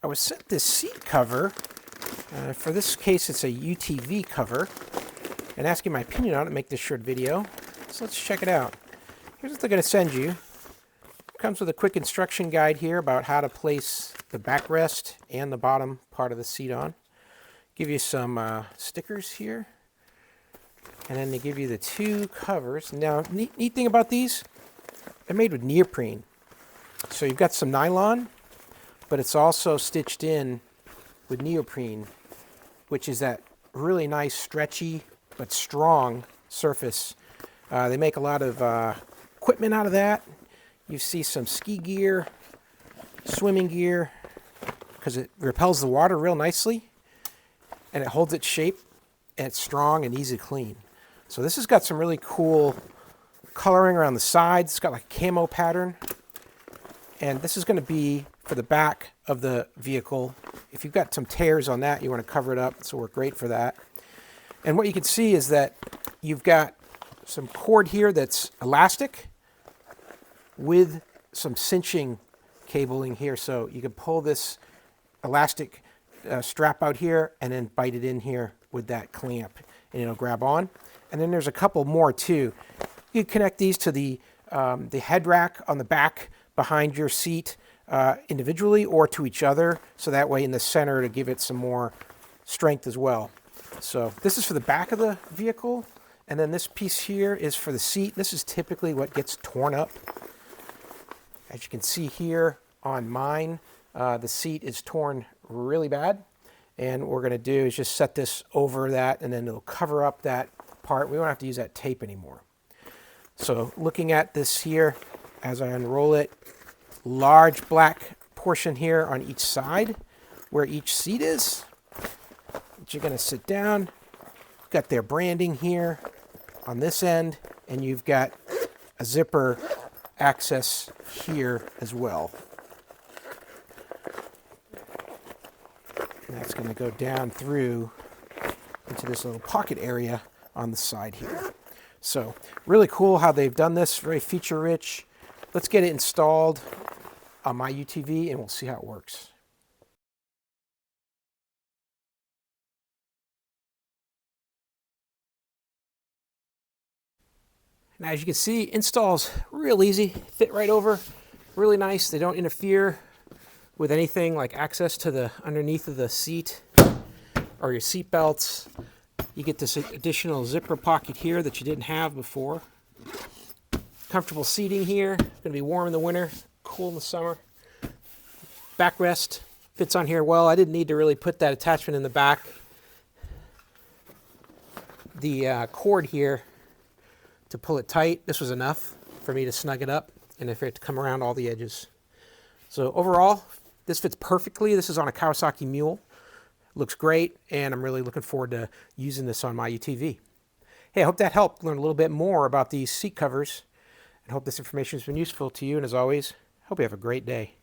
I was sent this seat cover. For this case, it's a UTV cover, and asking my opinion on it to make this short video. So let's check it out. Here's what they're going to send you. It comes with a quick instruction guide here about how to place the backrest and the bottom part of the seat on. Give you some stickers here, and then they give you the two covers. Now, neat thing about these, they're made with neoprene. So you've got some nylon, but it's also stitched in with neoprene, which is that really nice, stretchy, but strong surface. They make a lot of equipment out of that. You see some ski gear, swimming gear, because it repels the water real nicely, and it holds its shape, and it's strong and easy to clean. So this has got some really cool coloring around the sides. It's got like a camo pattern, and this is going to be for the back of the vehicle. If you've got some tears on that, you want to cover it up. This will work great for that. And what you can see is that you've got some cord here that's elastic with some cinching cabling here. So you can pull this elastic strap out here and then bite it in here with that clamp, and it'll grab on. And then there's a couple more too. You connect these to the head rack on the back behind your seat individually or to each other, so that way in the center to give it some more strength as well. So this is for the back of the vehicle, and then this piece here is for the seat. This is typically what gets torn up. As you can see here on mine, the seat is torn really bad, and what we're going to do is just set this over that, and then it'll cover up that part. We won't have to use that tape anymore. So looking at this here, as I unroll it, large black portion here on each side where each seat is. But you're going to sit down. Got their branding here on this end, and you've got a zipper access here as well. And that's going to go down through into this little pocket area on the side here. So really cool how they've done this, very feature rich. Let's get it installed on my UTV and we'll see how it works. Now, as you can see, installs real easy, fit right over, really nice. They don't interfere with anything like access to the underneath of the seat or your seat belts. You get this additional zipper pocket here that you didn't have before. Comfortable seating here. It's going to be warm in the winter, cool in the summer. Backrest fits on here well. I didn't need to really put that attachment in the back. The cord here to pull it tight, this was enough for me to snug it up and for it to come around all the edges. So overall, this fits perfectly. This is on a Kawasaki Mule. Looks great, and I'm really looking forward to using this on my UTV. Hey, I hope that helped learn a little bit more about these seat covers, and hope this information has been useful to you. And as always, hope you have a great day.